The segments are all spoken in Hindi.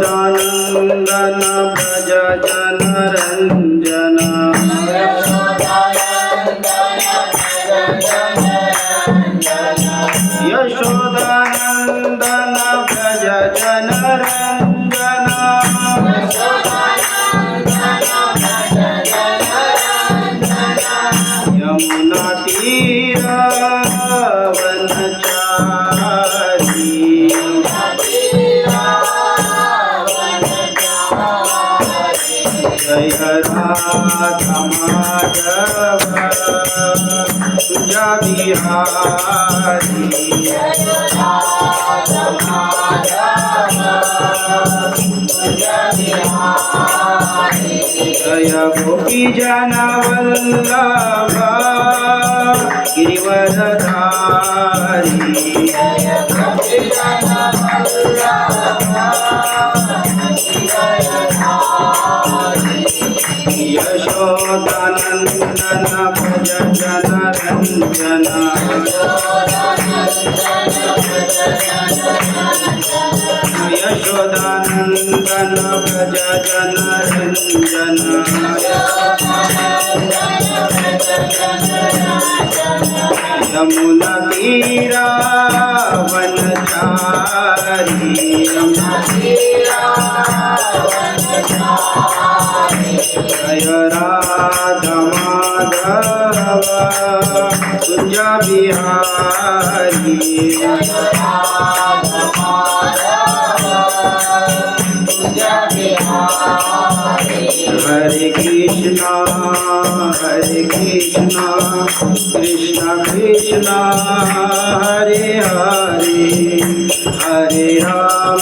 यशोदानंदन व्रज जनरंजन यशोदानंदन व्रज जनरंजन यमुना तीर वनचारी जय राधा माधव तुझा बिहारी जय गोपी जन वल्लभ गिरिवरधारी यशोदानंदन भज जनरंजन यशोदानंदन भज जनरंजन यमुना तीरा वनचारी जय राधा माधव तुझा बिहारी हरे कृष्णा कृष्ण कृष्ण हरे हरे हरे राम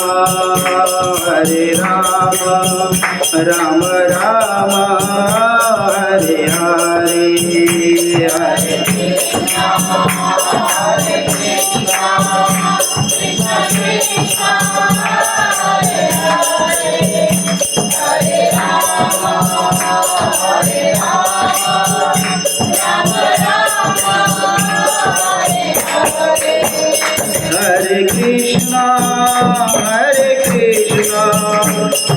राम राम हरे हरे हरे हरे कृष्णा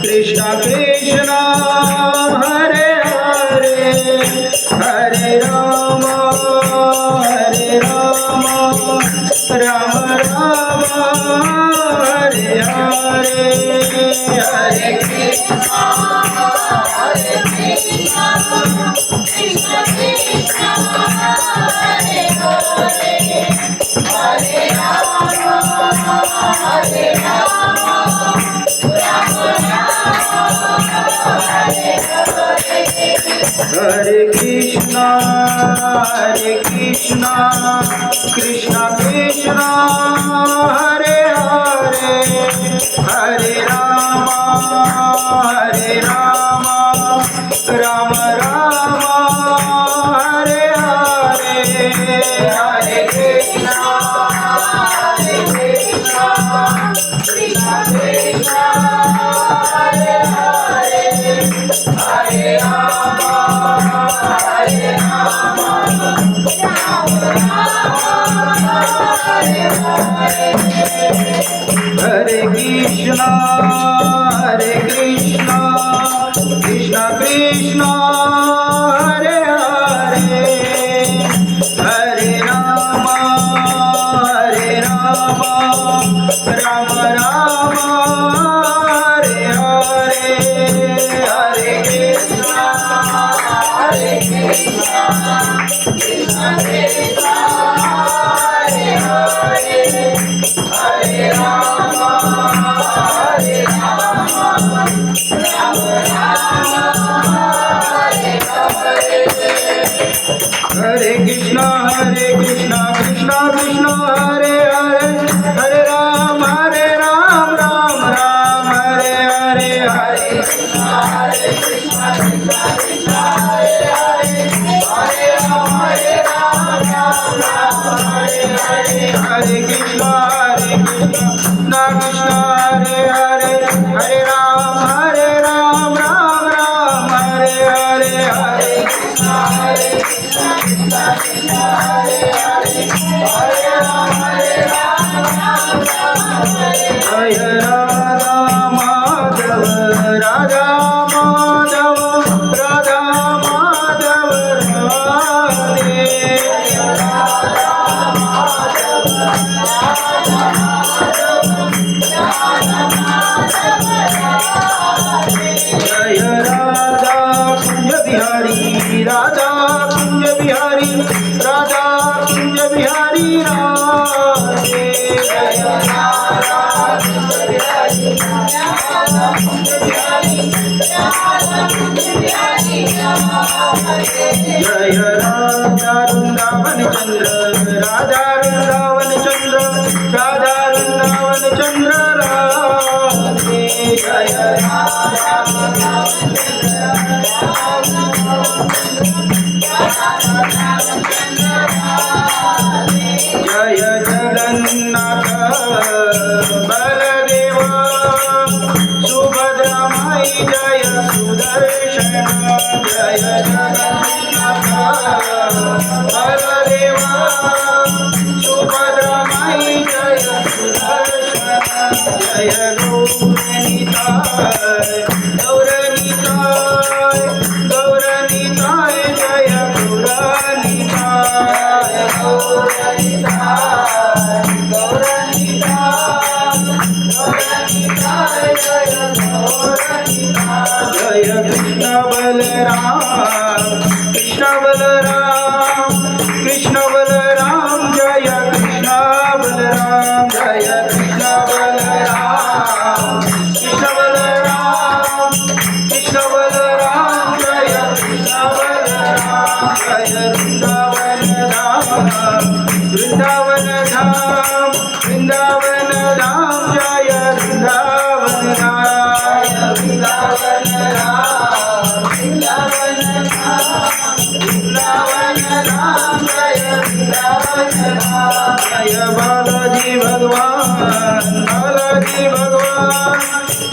कृष्ण कृष्ण हरे हरे हरे राम राम राम हरे हरे हरे कृष्णा कृष्ण कृष्ण हरे हरे हरे राम हरे कृष्णा कृष्ण कृष्ण हरे हरे हरे राम राम राम हरे हरे हरे कृष्णा कृष्ण कृष्ण हरे हरे हरे राम हरे Krishna Krishna Krishna Hare Hare Hare Ram Ram Ram Hare Hare Hare Krishna Krishna Krishna Hare Hare Hare Ram Ram Hare Hare Hare Krishna Krishna Krishna Hare Hare Hare Ram Krishna Hare Hare Hare Ram Ram Ram Hare Hare Hare Krishna Krishna Krishna Hare Hare Hare Ram Ram Hare Hare Radha Madhav Radha Madhav Radha Madhav Radhe Jai Radha Kunj Bihari Radha Kunj Bihari Radha Kunj Bihari Radhe Jai Radha Kunj Bihari Radha Kunj Bihari Radha Kunj Bihari Radhe Jai Radha Vrindavan Chandra Radha Vrindavan Chandra Radha Vrindavan Chandra Radhe Jai Radha Vrindavan Chandra Jai Jagannath Baladeva Subhadra Mai Jaya Sudarshana Jai Jagannath Baladeva Subhadra Mai Jaya Sudarshana Jaya Gauranitai Gauranitai Gauranitai Jaya Gauranitai Gauranitai Gauranitai Gauranitai Jaya Gauranitai Jaya Krishna Balaram Krishna Balaram Krishna Balaram Jaya Krishna Balaram Jaya Krishna Balaram Krishna Balaram Krishna Balaram Jaya Krishna Balaram Jaya Vrindavan Dham Vrindavan Dham Jaya Vrindavan Dham Vrindavan Dham Vrindavan Dham Vrindavan Dham Jaya Vrindavan Dham Jaya Balaji Bhagwan Balaji Bhagwan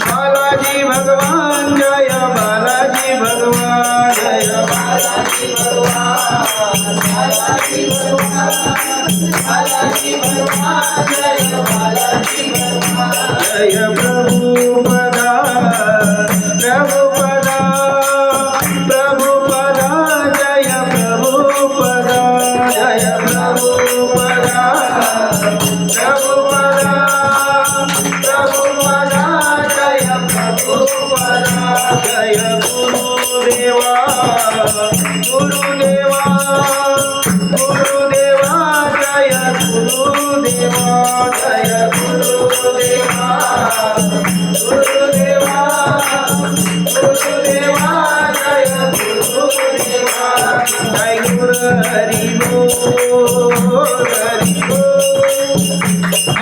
Balaji Bhagwan Jaya Balaji Bhagwan Jaya Balaji Bhagwan Balaji Bhagwan Balaji Bhagwan Jaya Balaji Bhagwan Jaya Prabhupada Prabhupada Prabhupada Jaya Prabhupada Jaya Prabhupada Prabhupada Prabhupada Jaya Prabhupada Jaya Gurudeva Gurudeva Gurudeva Jaya Gurudeva Jaya Gurudeva Gurudeva Gurudeva Jaya Gurudeva Jai Guru Hari Bol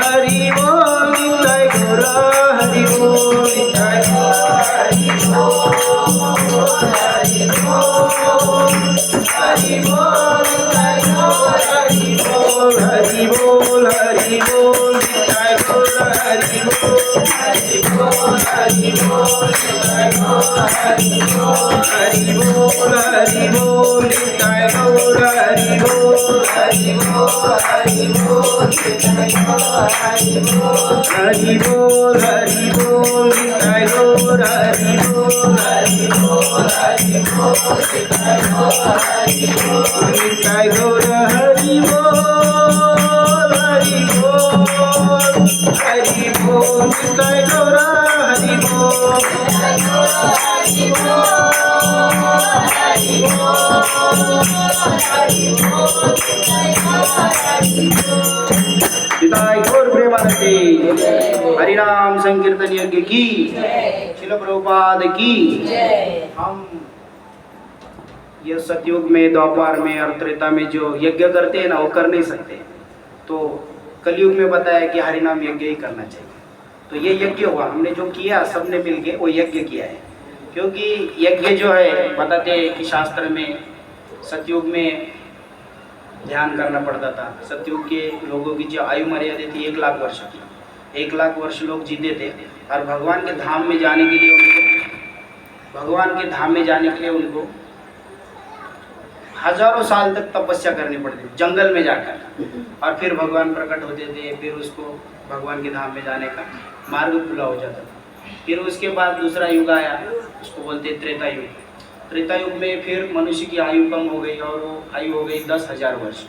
Hari Bol Hari Bol Jai Guru Hari Bol Jai Guru Hari Bol Hari Bol Hari Bol Jai Guru Hari Bol Hari Bol Hari Bol Jai Guru Hari Bol Hari Bol Hari Bol Jai Guru Hari Bol Hari Bol Hari Bol Jai Guru Hari Bol Hari Bol Hari Bol Jai Guru Hari Bol Hari Bol Hari Bol Jai Guru Hari Bol Hari Bol Hari Bol Jai Guru Hari Bol Jai Guru Hari Bol Hari Bol Hari Bol Jai Guru Hari Bol Jai Guru Hari Bol Hari Bol Hari Bol Jai Guru Hari Bol पिताई गौर प्रेमानंदे हरिनाम संकीर्तन यज्ञ की श्रील प्रभुपाद की हम यह सतयुग में द्वापर में और त्रेता में जो यज्ञ करते हैं ना वो कर नहीं सकते, तो कलयुग में बताया कि हरिनाम यज्ञ ही करना चाहिए। तो ये यज्ञ हुआ, हमने जो किया सबने मिलके वो यज्ञ किया है। क्योंकि यज्ञ जो है बताते हैं कि शास्त्र में सतयुग में ध्यान करना पड़ता था। सतयुग के लोगों की जो आयु मर्यादा थी 1 लाख वर्ष की, 1 लाख वर्ष लोग जीते थे। और भगवान के धाम में जाने के लिए उनको हजारों साल तक तपस्या करनी पड़ती थी जंगल में जाकर, और फिर भगवान प्रकट होते थे, फिर उसको भगवान के धाम में जाने का मार्ग खुला हो जाता था। फिर उसके बाद दूसरा युग आया, उसको बोलते त्रेता युग। त्रेता युग में फिर मनुष्य की आयु कम हो गई और वो आयु हो गई 10,000 वर्ष।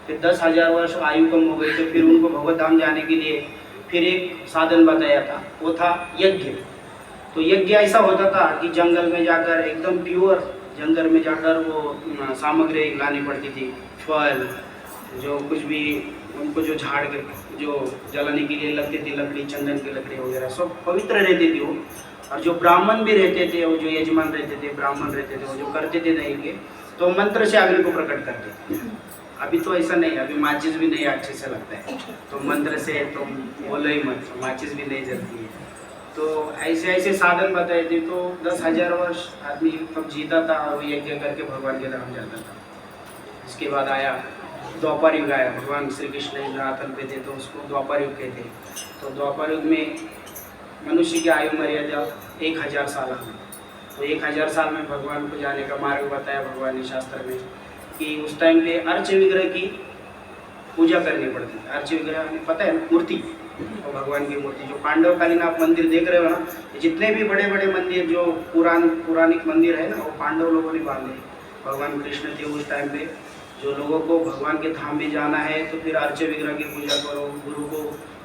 फिर 10,000 वर्ष आयु कम हो गई तो फिर उनको भगवत धाम जाने के लिए फिर एक साधन बताया था, वो था यज्ञ। तो यज्ञ ऐसा होता था कि जंगल में जाकर एकदम प्योर जंगल में जाकर वो सामग्री लानी पड़ती थी, फल जो कुछ भी उनको जो झाड़ के जो जलाने के लिए लगती थी, लकड़ी, चंदन की लकड़ी वगैरह सब पवित्र रहती थी वो। और जो ब्राह्मण भी रहते थे, वो जो यजमान रहते थे, ब्राह्मण रहते थे, वो जो करते थे नहीं के तो मंत्र से अग्नि को प्रकट करते थे। अभी तो ऐसा नहीं, अभी माचिस भी नहीं अच्छे से लगता है, तो मंत्र से तो बोलो ही मत, माचिस भी नहीं जलती है। तो ऐसे ऐसे साधन बताए थे। तो 10,000 वर्ष आदमी तब जीता था और यज्ञ करके भगवान के धाम जाता था। इसके बाद आया द्वापर युग आया, भगवान श्री कृष्ण धरातल पे थे तो उसको द्वापर युग कहते हैं। तो द्वापर युग में मनुष्य की आयु मर्यादा 1000 साल है। तो 1000 साल में भगवान को जाने का मार्ग बताया भगवान ने शास्त्र में कि उस टाइम पे अर्च विग्रह की पूजा करनी पड़ती है। अर्च विग्रह पता है, मूर्ति और भगवान की मूर्ति जो पांडवकालीन आप मंदिर देख रहे हो ना, जितने भी बड़े बड़े मंदिर जो पुरानिक मंदिर है ना, वो पांडव लोगों ने बांधे। भगवान कृष्ण थे उस टाइम पे, जो लोगों को भगवान के धाम में जाना है तो फिर अर्च विग्रह की पूजा करो,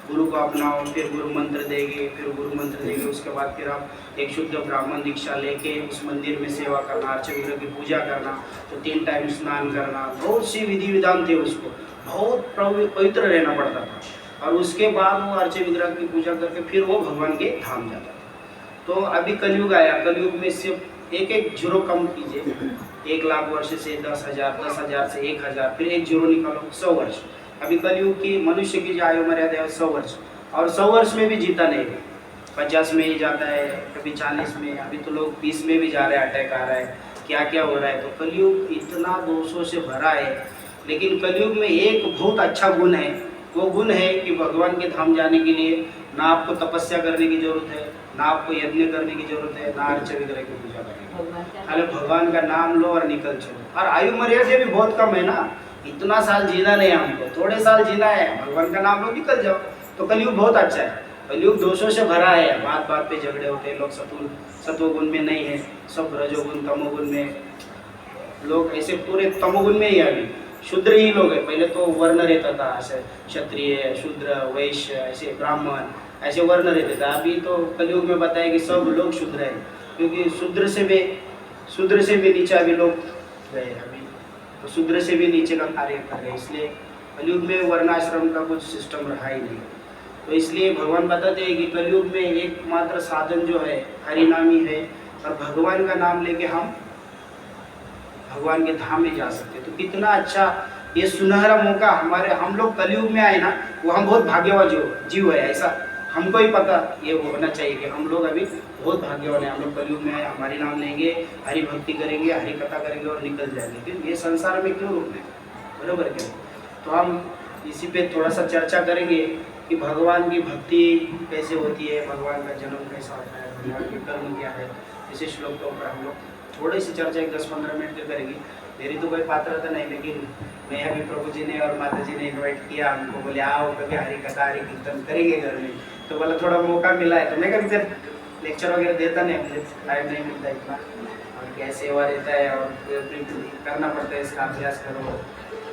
गुरु को अपनाओ, फिर गुरु मंत्र देंगे, उसके बाद फिर आप एक शुद्ध ब्राह्मण दीक्षा लेके उस मंदिर में सेवा करना, अर्च विग्रह की पूजा करना, तो 3 टाइम स्नान करना, बहुत सी विधि विधान थे, उसको बहुत पवित्र रहना पड़ता था। और उसके बाद वो अर्च विग्रह की पूजा करके फिर वो भगवान के धाम जाता था। तो अभी कलयुग आया, कलयुग में सिर्फ एक जीरो कम कीजिए, 1 लाख वर्ष से 10,000, 10,000 से 1,000, फिर एक जीरो निकालो, 100 वर्ष। अभी कलयुग की मनुष्य की जो आयु मर्यादा है 100 वर्ष, और 100 वर्ष में भी जीता नहीं है, 50 में ही जाता है, कभी 40 में, अभी तो लोग 20 में भी जा रहे हैं, अटैक आ रहा है, क्या क्या हो रहा है। तो कलयुग इतना दोषों से भरा है। लेकिन कलयुग में एक बहुत अच्छा गुण है, वो गुण है कि भगवान के धाम जाने के लिए ना आपको तपस्या करने की जरूरत है, ना आपको यज्ञ करने की जरूरत है, ना अर्च विग्रह की पूजा करने की, खाली भगवान का नाम लो और निकल चलो। और आयु मर्यादा भी बहुत कम है ना, इतना साल जीना नहीं है हमको, थोड़े साल जीना है, भगवान का नाम लो निकल जाओ। तो कलयुग बहुत अच्छा है, कलयुग दोषों से भरा है, बात बात पे झगड़े होते हैं, लोग सत्वगुण में नहीं है, सब रजोगुण तमोगुण में, लोग ऐसे पूरे तमोगुण में ही अभी शूद्र ही लोग हैं। पहले तो वर्ण रहता था, ऐसे क्षत्रिय, शूद्र, वैश्य, ऐसे ब्राह्मण, ऐसे वर्ण रहते थे। अभी तो कलयुग में बताया कि सब लोग शूद्र हैं, क्योंकि शूद्र से भी नीचे अभी लोग गए, अभी तो शूद्र से भी नीचे का कार्य कर रहे हैं। इसलिए कलयुग में वर्णाश्रम का कुछ सिस्टम रहा ही नहीं। तो इसलिए भगवान बताते हैं कि कलयुग में एकमात्र साधन जो है हरिनामी है, और भगवान का नाम लेके हम भगवान के धाम में जा सकते हैं। तो कितना अच्छा ये सुनहरा मौका हम लोग कलयुग में आए ना, वो हम बहुत भाग्यवान जीव है, ऐसा हमको ही पता ये होना चाहिए कि हम लोग अभी बहुत भाग्यवान है, हम लोग कलयुग में आए, हमारी नाम लेंगे, हरि भक्ति करेंगे, हरि कथा करेंगे और निकल जाएंगे। फिर ये संसार में क्यों रुकना है, बराबर क्यों। तो हम इसी पे थोड़ा सा चर्चा करेंगे कि भगवान की भक्ति कैसे होती है, भगवान का जन्म कैसा होता है, भगवान के कर्म क्या है, इसी श्लोक के ऊपर हम लोग थोड़ी सी चर्चा 10-15 मिनट की करेंगे। मेरी तो कोई पात्रता नहीं, लेकिन मैं अभी प्रभु जी ने और माता जी ने इन्वाइट किया हमको, बोले आओ कभी हरि कथा हरि कीर्तन करेंगे घर में, तो बोला थोड़ा मौका मिला है। तो मैं कभी फिर लेक्चर वगैरह देता नहीं, मुझे टाइम नहीं मिलता इतना, और क्या सेवा रहता है और करना पड़ता है, इसका अभ्यास करो,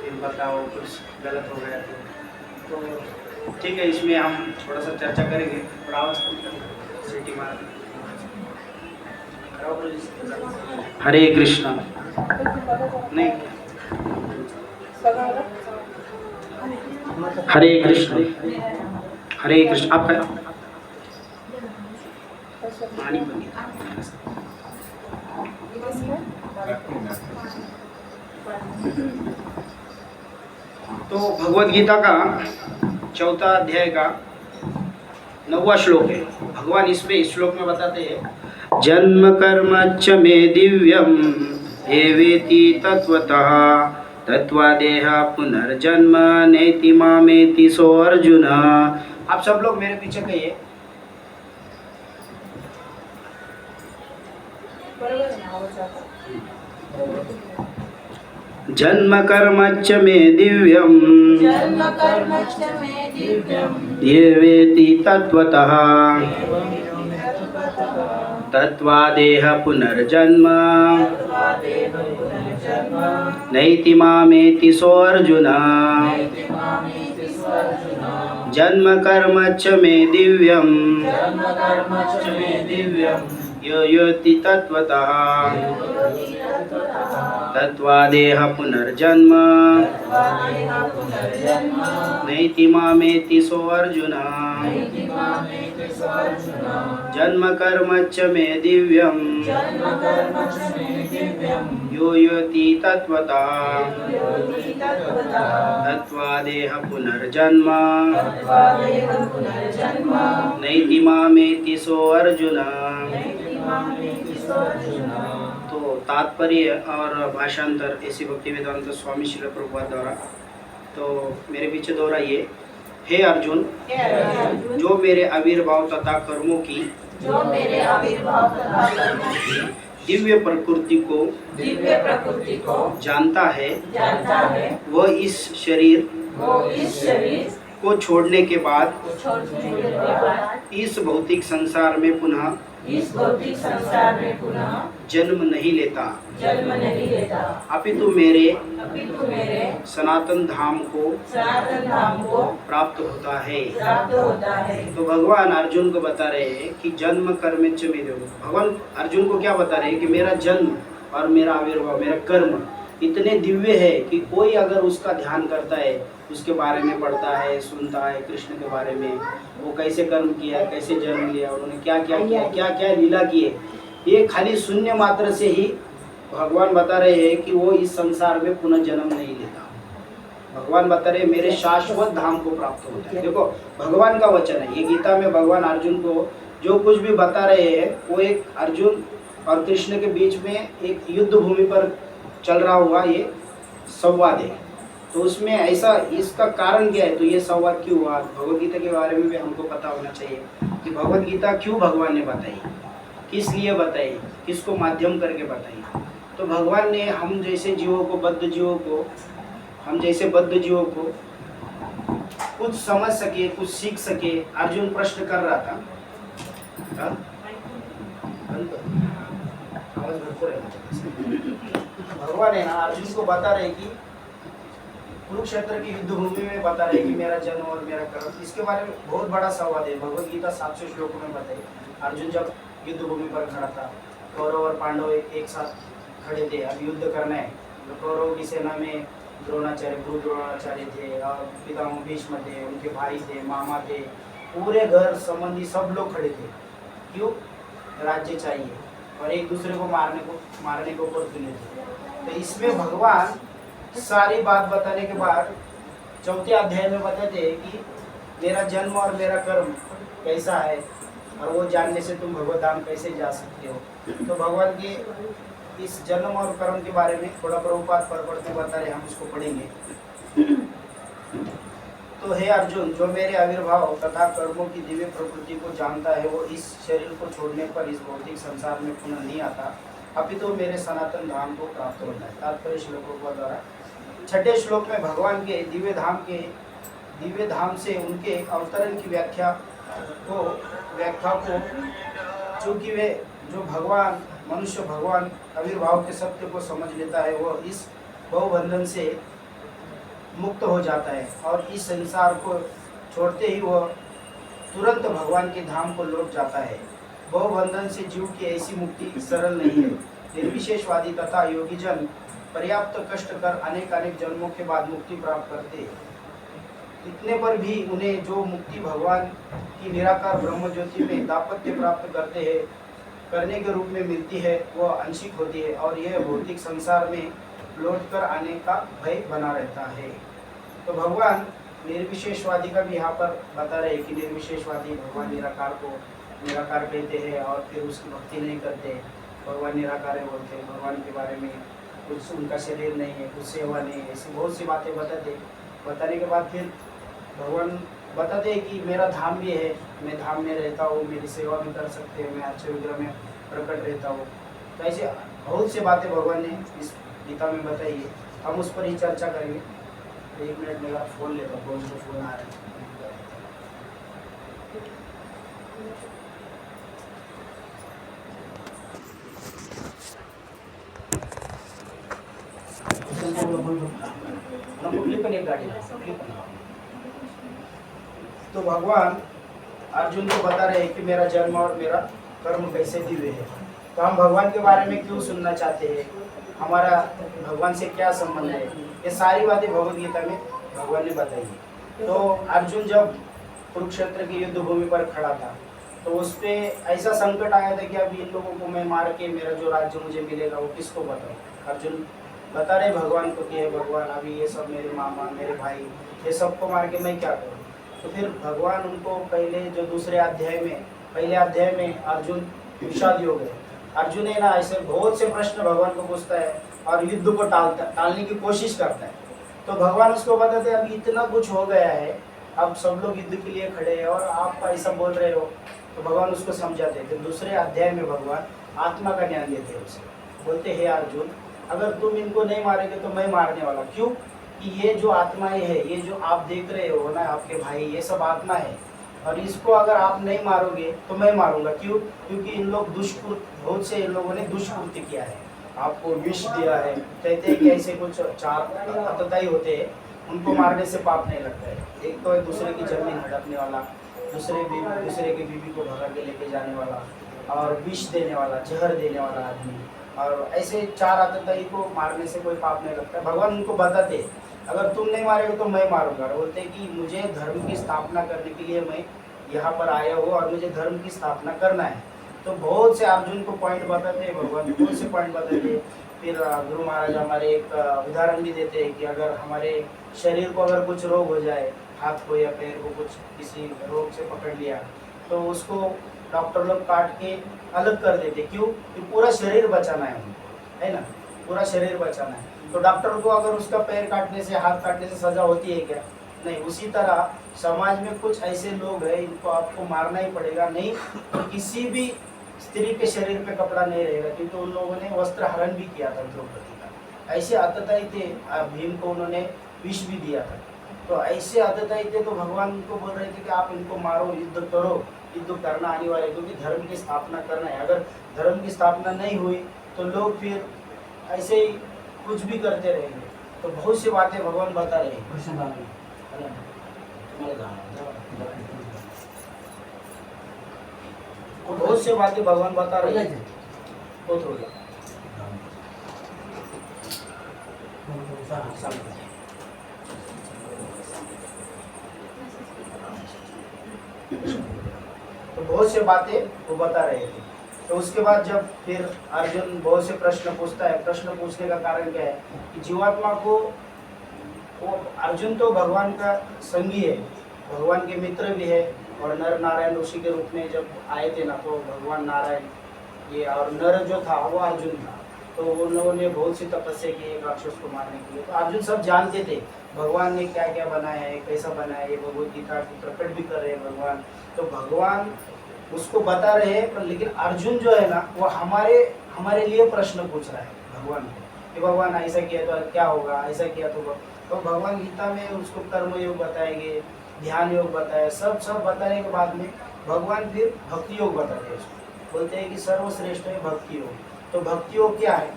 फिर बताओ कुछ गलत हो गया तो ठीक है। इसमें हम थोड़ा सा चर्चा करेंगे, थोड़ा आवाज़ सिटी मार। हरे कृष्णा नहीं, हरे कृष्ण आपका तो भगवद गीता का 4था अध्याय का 9वां श्लोक है। भगवान इस श्लोक में बताते हैं, जन्म कर्म च मे दिव्यम एवेति तत्वतः तत्वादेह पुनर्जन्म नेति मामेति सो अर्जुन। आप सब लोग मेरे पीछे कहिए। जन्म कर्मच्च मे दिव्यम ये वेति तत्वतः तत्वादेह पुनर्जन्म नैति मामेति सो अर्जुन। जन्म कर्मच्च मे दिव्यम यो योति तत्वतः तत्वादेह पुनर्जन्म नैति मामेति सो अर्जुन। जन्म कर्मच्च मे दिव्यम यो योति तत्वतः तत्वादेह पुनर्जन्म नैति मामेति सो अर्जुन। तो तात्पर्य और भाषांतर ऐसी भक्ति वेदांत स्वामी श्रील प्रभुपाद द्वारा। तो मेरे पीछे दोहराइए। हे अर्जुन, जो मेरे आविर्भाव तथा कर्मों की दिव्य प्रकृति को जानता है, वह इस शरीर को छोड़ने के बाद इस भौतिक संसार में पुनः जन्म नहीं लेता, अपितु मेरे सनातन धाम को प्राप्त होता है। तो भगवान अर्जुन को बता रहे हैं कि जन्म कर्मच्च मे दिव्यम। भगवान अर्जुन को क्या बता रहे हैं कि मेरा जन्म और मेरा आविर्भाव, मेरा कर्म इतने दिव्य है कि कोई अगर उसका ध्यान करता है, उसके बारे में पढ़ता है, सुनता है, कृष्ण के बारे में, वो कैसे कर्म किया, कैसे जन्म लिया, उन्होंने क्या क्या किया, क्या क्या लीला किए, ये खाली शून्य मात्र से ही भगवान बता रहे हैं कि वो इस संसार में पुनः जन्म नहीं लेता। भगवान बता रहे मेरे शाश्वत धाम को प्राप्त होता है। देखो भगवान का वचन है ये। गीता में भगवान अर्जुन को जो कुछ भी बता रहे हैं वो एक अर्जुन और कृष्ण के बीच में एक युद्ध भूमि पर चल रहा हुआ ये संवाद है। तो उसमें ऐसा इसका कारण क्या है, तो ये संवाद क्यों हुआ, भगवद गीता के बारे में भी हमको पता होना चाहिए कि भगवद गीता क्यों भगवान ने बताई, किस लिए बताई, किसको माध्यम करके बताई। तो भगवान ने हम जैसे जीवों को, बद्ध जीवों को कुछ समझ सके, कुछ सीख सके। अर्जुन प्रश्न कर रहा था, भगवान है ना अर्जुन को बता रहे कि कुरुक्षेत्र की युद्ध भूमि में बता रहे कि मेरा जन्म और मेरा कर्म, इसके बारे में बहुत बड़ा संवाद है। भगवद गीता 700 श्लोकों में बताई। अर्जुन जब युद्ध भूमि पर खड़ा था, कौरव और पांडव एक साथ खड़े थे, अब युद्ध करना है। कौरव की सेना में द्रोणाचार्य, गुरु द्रोणाचार्य थे और पितामह भीष्म थे, उनके भाई थे, मामा थे, पूरे घर संबंधी सब लोग खड़े थे। क्यों? राज्य चाहिए और एक दूसरे को मारने को तुले थे। तो इसमें भगवान सारी बात बताने के बाद 4थे अध्याय में बताते हैं कि मेरा जन्म और मेरा कर्म कैसा है और वो जानने से तुम भगवत धाम कैसे जा सकते हो। तो भगवान के इस जन्म और कर्म के बारे में थोड़ा प्रभुपाद पढ़ते बता रहे, हम उसको पढ़ेंगे। तो हे अर्जुन, जो मेरे आविर्भाव तथा कर्मों की दिव्य प्रकृति को जानता है, वो इस शरीर को छोड़ने पर इस भौतिक संसार में पुनः नहीं आता, अपितु तो मेरे सनातन धाम को प्राप्त होता है। तात्पर्य श्लोकों द्वारा 6ठे श्लोक में भगवान के दिव्य धाम से उनके अवतरण की व्याख्या को चूँकि वे जो मनुष्य भगवान आविर्भाव के सत्य को समझ लेता है, वो इस बहुबंधन से मुक्त हो जाता है और इस संसार को छोड़ते ही वह तुरंत भगवान के धाम को लौट जाता है। बहुबंधन से जीव की ऐसी मुक्ति सरल नहीं है। निर्विशेषवादी तथा योगी जन पर्याप्त कष्ट कर अनेक जन्मों के बाद मुक्ति प्राप्त करते हैं। इतने पर भी उन्हें जो मुक्ति भगवान की निराकार ब्रह्म ज्योति में दाम्पत्य प्राप्त करने के रूप में मिलती है, वह आंशिक होती है और यह भौतिक संसार में लौटकर आने का भय बना रहता है। तो भगवान निर्विशेषवादी का भी यहाँ पर बता रहे कि निर्विशेषवादी भगवान निराकार को निराकार कहते हैं और फिर उसकी भक्ति नहीं करते, भगवान निराकार है बोलते हैं, भगवान के बारे में कुछ उनका शरीर नहीं है, कुछ सेवा नहीं है, ऐसी बहुत सी बातें बताते। बताने के बाद फिर भगवान बताते हैं कि मेरा धाम भी है, मैं धाम में रहता हूँ, मेरी सेवा भी कर सकते हैं, मैं अच्छे विग्रह में प्रकट रहता हूँ। तो ऐसे बहुत सी बातें भगवान ने इस गीता में बताई है, हम उस पर ही चर्चा करेंगे। तो 1 मिनट मेरा फ़ोन लेता हूँ, कौन सा फ़ोन आ रहा है। तो भगवान अर्जुन को बता रहे हैं कि मेरा जन्म और मेरा कर्म कैसे दिव्य है। तो हम भगवान के बारे में क्यों सुनना चाहते हैं, हमारा भगवान से क्या संबंध है, ये सारी बातें भगवद गीता में भगवान ने बताई है। तो अर्जुन जब कुरुक्षेत्र की युद्ध भूमि पर खड़ा था तो उस पर ऐसा संकट आया था कि अब इन लोगों को मैं मार के मेरा जो राज्य मुझे मिलेगा वो किसको बताऊँ। अर्जुन बता रहे भगवान को कि भगवान अभी ये सब मेरे मामा मेरे भाई ये सबको मार के मैं क्या करूँ। तो फिर भगवान उनको पहले जो पहले अध्याय में अर्जुन विषाद योग है, अर्जुन है ना ऐसे बहुत से प्रश्न भगवान को पूछता है और युद्ध को टालने की कोशिश करता है। तो भगवान उसको बताते हैं अभी इतना कुछ हो गया है, अब सब लोग युद्ध के लिए खड़े हैं और आप ऐसा बोल रहे हो। तो भगवान उसको समझाते हैं। फिर दूसरे अध्याय में भगवान आत्मा का ज्ञान देते हैं उसे, बोलते हैं अर्जुन अगर तुम इनको नहीं मारेंगे तो मैं मारने वाला, क्यों कि ये जो आत्माएं है, ये जो आप देख रहे हो ना आपके भाई, ये सब आत्मा है और इसको अगर आप नहीं मारोगे तो मैं मारूंगा। क्यों? क्योंकि इन लोग बहुत से इन लोगों ने दुष्कृत्य किया है, आपको विष दिया है। कहते हैं कि ऐसे कुछ 4 आतताई होते हैं, उनको मारने से पाप नहीं लगता है। एक तो है दूसरे की जमीन हड़पने वाला, दूसरे की बीवी को भगा के लेके जाने वाला, और विष देने वाला, जहर देने वाला आदमी, और ऐसे 4 आतताई को मारने से कोई पाप नहीं लगता। भगवान उनको बताते अगर तुम नहीं मारेगे तो मैं मारूंगा। बोलते कि मुझे धर्म की स्थापना करने के लिए मैं यहाँ पर आया हूँ और मुझे धर्म की स्थापना करना है। तो बहुत से अर्जुन को पॉइंट बताते हैं भगवान, बहुत से पॉइंट बताते हैं। फिर गुरु महाराज हमारे एक उदाहरण भी देते हैं कि अगर हमारे शरीर को अगर कुछ रोग हो जाए, हाथ को या पैर को कुछ किसी रोग से पकड़ लिया तो उसको डॉक्टर लोग काट के अलग कर देते। क्यों? कि पूरा शरीर बचाना है उनको, है ना, पूरा शरीर बचाना है। तो डॉक्टर को अगर उसका पैर काटने से, हाथ काटने से सजा होती है क्या? नहीं। उसी तरह समाज में कुछ ऐसे लोग हैं, इनको आपको मारना ही पड़ेगा, नहीं तो किसी भी स्त्री के शरीर पे कपड़ा नहीं रहेगा। क्योंकि उन लोगों ने वस्त्र हरण भी किया था द्रौपदी का, ऐसे आतताई थे। भीम को उन्होंने विष भी दिया था। तो ऐसे आतताई थे। तो भगवान उनको बोल रहे थे कि आप इनको मारो, युद्ध करो, युद्ध करना अनिवार्य है क्योंकि धर्म की स्थापना करना है। अगर धर्म की स्थापना नहीं हुई तो लोग फिर ऐसे ही कुछ भी करते रहेंगे। तो बहुत सी बातें भगवान बता रहे हैं। बहुत सी बातें भगवान बता रहे हैं। बहुत हो गया। तो बहुत से बातें वो बता रहे थे। तो उसके बाद जब फिर अर्जुन बहुत से प्रश्न पूछता है, प्रश्न पूछने का कारण क्या है कि जीवात्मा को, वो अर्जुन तो भगवान का संगी है, भगवान के मित्र भी है। और नर नारायण ऋषि के रूप में जब आए थे ना, तो भगवान नारायण ये और नर जो था वो अर्जुन था। तो उन लोगों ने बहुत सी तपस्या की एक राक्षस को मारने के लिए। तो अर्जुन सब जानते थे भगवान ने क्या क्या बनाया है, कैसा बनाया है, भगवद गीता की प्रकट भी कर रहे हैं भगवान। तो भगवान उसको बता रहे हैं, पर लेकिन अर्जुन जो है ना वो हमारे लिए प्रश्न पूछ रहा है भगवान को कि भगवान ऐसा किया तो क्या होगा, ऐसा किया तो भगवान गीता में उसको कर्म योग बताएंगे, ध्यान योग बताया, सब बताने के बाद में भगवान फिर भक्ति योग बताते हैं उसको। बोलते हैं कि सर्वश्रेष्ठ है भक्ति योग। तो भक्ति योग क्या है?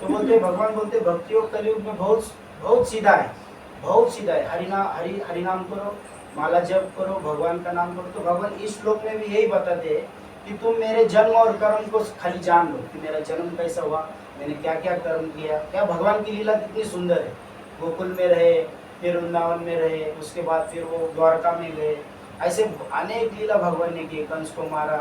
तो बोलते भगवान बोलते भक्ति योग कलयुग में बहुत सीधा है, बहुत सीधा है। हरि नाम करो, माला जप करो, भगवान का नाम करो। तो भगवान इस श्लोक में भी यही बताते हैं कि तुम मेरे जन्म और कर्म को खाली जान लो कि मेरा जन्म कैसा हुआ, मैंने क्या क्या कर्म किया। क्या भगवान की लीला कितनी सुंदर है। गोकुल में रहे, फिर वृंदावन में रहे, उसके बाद फिर वो द्वारका में गए। ऐसे अनेक लीला भगवान ने की। कंस को मारा,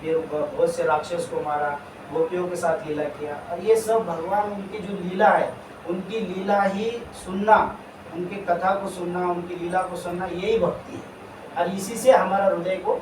फिर बहुत से राक्षस को मारा, गोपियों के साथ लीला किया। और ये सब भगवान उनकी जो लीला है, उनकी लीला ही सुनना, उनकी कथा को सुनना, उनकी लीला को सुनना, यही भक्ति है। और इसी से हमारा हृदय को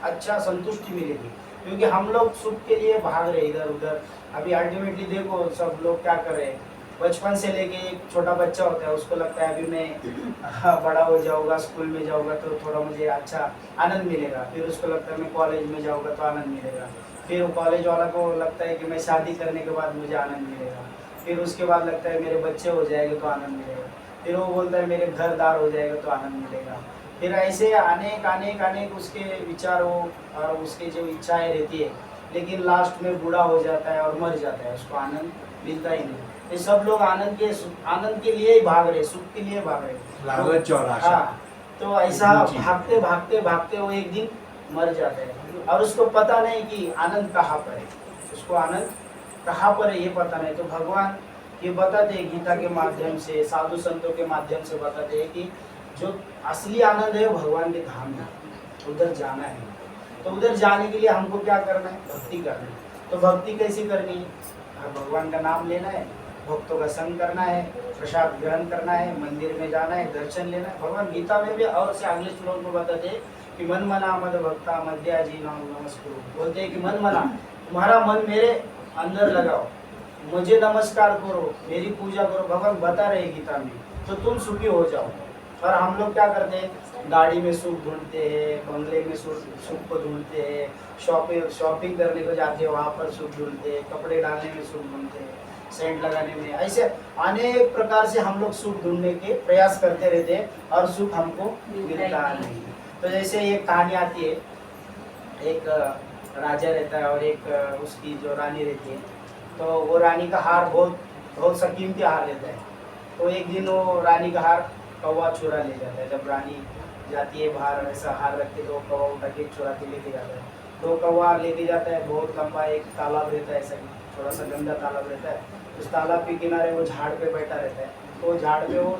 अच्छा संतुष्टि मिलेगी। क्योंकि हम लोग सुख के लिए भाग रहे इधर उधर। अभी अल्टीमेटली देखो सब लोग क्या कर रहे हैं, बचपन से लेके एक छोटा बच्चा होता है, उसको लगता है अभी मैं बड़ा हो जाऊंगा, स्कूल में जाऊंगा तो थोड़ा मुझे अच्छा आनंद मिलेगा। फिर उसको लगता है मैं कॉलेज में जाऊंगा तो आनंद मिलेगा। फिर कॉलेज वाला को लगता है कि मैं शादी करने के बाद मुझे आनंद मिलेगा। फिर उसके बाद लगता है मेरे बच्चे हो जाएंगे तो आनंद मिलेगा। फिर वो बोलता है मेरे घरदार हो जाएगा तो आनंद मिलेगा। फिर ऐसे अनेक अनेक अनेक उसके विचार हो और उसके जो इच्छाएं रहती है, लेकिन लास्ट में बूढ़ा हो जाता है और मर जाता है, उसको आनंद मिलता ही नहीं। ये सब लोग आनंद के लिए ही भाग रहे, सुख के लिए भाग रहे। लालच और आशा। हाँ, तो ऐसा जी। भागते भागते भागते वो एक दिन मर जाते हैं और उसको पता नहीं कि आनंद कहाँ पर है, उसको आनंद कहाँ पर है ये पता नहीं। तो भगवान ये बताते हैं गीता के माध्यम से, साधु संतों के माध्यम से बताते हैं कि जो असली आनंद है वो भगवान के धाम में, उधर जाना है। तो उधर जाने के लिए हमको क्या करना है? भक्ति करना है। तो भक्ति कैसी करनी है? भगवान का नाम लेना है, भक्तों का संग करना है, प्रसाद ग्रहण करना है, मंदिर में जाना है, दर्शन लेना है। भगवान गीता में भी और से अगले श्लोक में बताते हैं कि मन मना मद भक्ता मध्याजी नाम नमस्कुरु। बोलते हैं कि मन मना, तुम्हारा मन मेरे अंदर लगाओ, मुझे नमस्कार करो, मेरी पूजा करो। भगवान बता रहे गीता में, तो तुम सुखी हो जाओ। और हम लोग क्या करते हैं? गाड़ी में सुख ढूंढते हैं, बंगले में सुख को ढूंढते हैं, शॉपिंग करने को जाते हैं, वहाँ पर सुख ढूंढते हैं, कपड़े डालने में सुख ढूंढते हैं, सेंट लगाने में, ऐसे अनेक प्रकार से हम लोग सुख ढूंढने के प्रयास करते रहते हैं और सुख हमको मिलता नहीं। तो जैसे एक कहानी आती है, एक राजा रहता है और एक उसकी जो रानी रहती है। तो वो रानी का हार बहुत बहुत सा कीमती हार रहता है। तो एक दिन वो रानी का हार कौवा चुरा ले जाता है। जब रानी जाती है बाहर, ऐसा हार रखते तो कौवा उठा के चुरा के लेके जाता है। तो कौवा लेके जाता है, बहुत लंबा एक तालाब रहता है, ऐसा थोड़ा सा गंदा तालाब रहता है। उस तालाब के किनारे वो झाड़ पे बैठा रहता है। तो झाड़ पे वो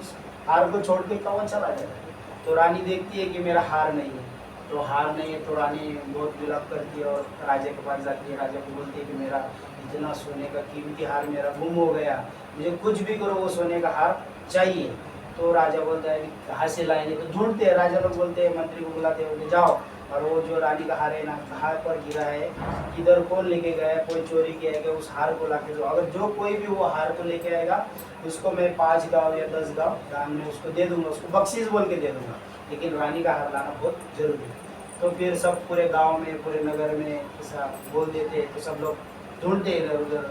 हार को छोड़ के कौवा चला जाता है। तो रानी देखती है कि मेरा हार नहीं है। तो हार नहीं है तो रानी बहुत विलाप करती है और राजा के पास जाती है। राजा को बोलती है कि मेरा इतना सोने का कीमती हार मेरा गुम हो गया, मुझे कुछ भी करो वो सोने का हार चाहिए। तो राजा बोलता है कि कहाँ से लाएंगे? तो ढूंढते हैं, राजा लोग बोलते हैं, मंत्री को बुलाते हैं, जाओ और वो जो रानी का हार है ना, कहाँ पर गिरा है, किधर कौन लेके गया है, कोई चोरी किया है, उस हार को लाके दो। अगर जो कोई भी वो हार को लेके आएगा उसको मैं 5 गाँव या 10 गाँव दान में उसको दे दूंगा, उसको बख्शीश बोल के दे दूंगा, लेकिन रानी का हार लाना बहुत जरूरी है। तो फिर सब पूरे गांव में, पूरे नगर में ऐसा बोल देते, तो सब लोग ढूंढते इधर उधर।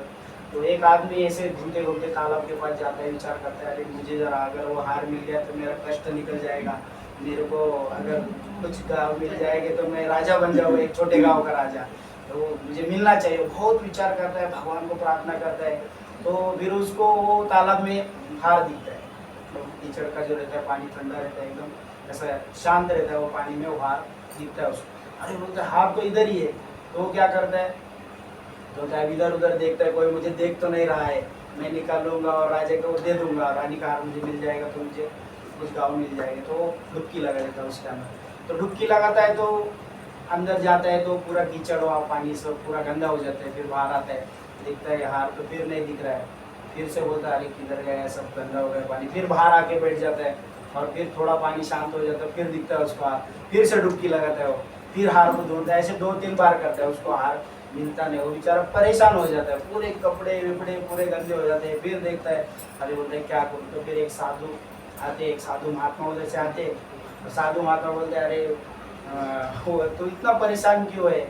तो एक आदमी ऐसे घूमते घूमते तालाब के पास जाता है, विचार करता है, अरे मुझे ज़रा अगर वो हार मिल गया तो मेरा कष्ट निकल जाएगा, मेरे को अगर कुछ गाँव मिल जाएंगे तो मैं राजा बन जाऊँगा, एक छोटे गाँव का राजा, तो मुझे मिलना चाहिए। बहुत विचार करता है, भगवान को प्रार्थना करता है। तो फिर उसको वो तालाब में हार दिखता है। तो कीचड़ का जो रहता है, पानी ठंडा रहता है, एकदम ऐसा शांत रहता है वो पानी में, वो हार दिखता है उसको। अरे बोलता है हार तो इधर ही है। तो वो क्या करता है? तो इधर उधर देखता है, कोई मुझे देख तो नहीं रहा है, मैं निकालूंगा और राजा को दे दूंगा, रानी का हार मुझे मिल जाएगा तो मुझे कुछ गाँव मिल जाएगा। तो वो डुबकी लगा देता है उसके अंदर। तो डुबकी लगाता है तो अंदर जाता है तो पूरा कीचड़ हुआ, पानी सब पूरा गंदा हो जाता है। फिर बाहर आता है, देखता है हार तो फिर नहीं दिख रहा है। फिर से बोलता है अरे किधर गया, सब गंदा हो गया पानी। फिर बाहर आके बैठ जाता है और फिर थोड़ा पानी शांत हो जाता है, फिर दिखता है उसको हार, फिर से डुबकी लगाता है वो, फिर हार को ढूंढता है। ऐसे 2-3 बार करता है, उसको हार मिलता नहीं। वो बेचारा परेशान हो जाता है, पूरे कपड़े विपड़े पूरे गंदे हो जाते हैं। फिर देखता है, अरे बोलते हैं क्या करूँ? तो फिर एक साधु आते, एक साधु महात्मा उधर से आते। तो साधु महात्मा बोलते हैं अरे वो तो इतना परेशान क्यों है?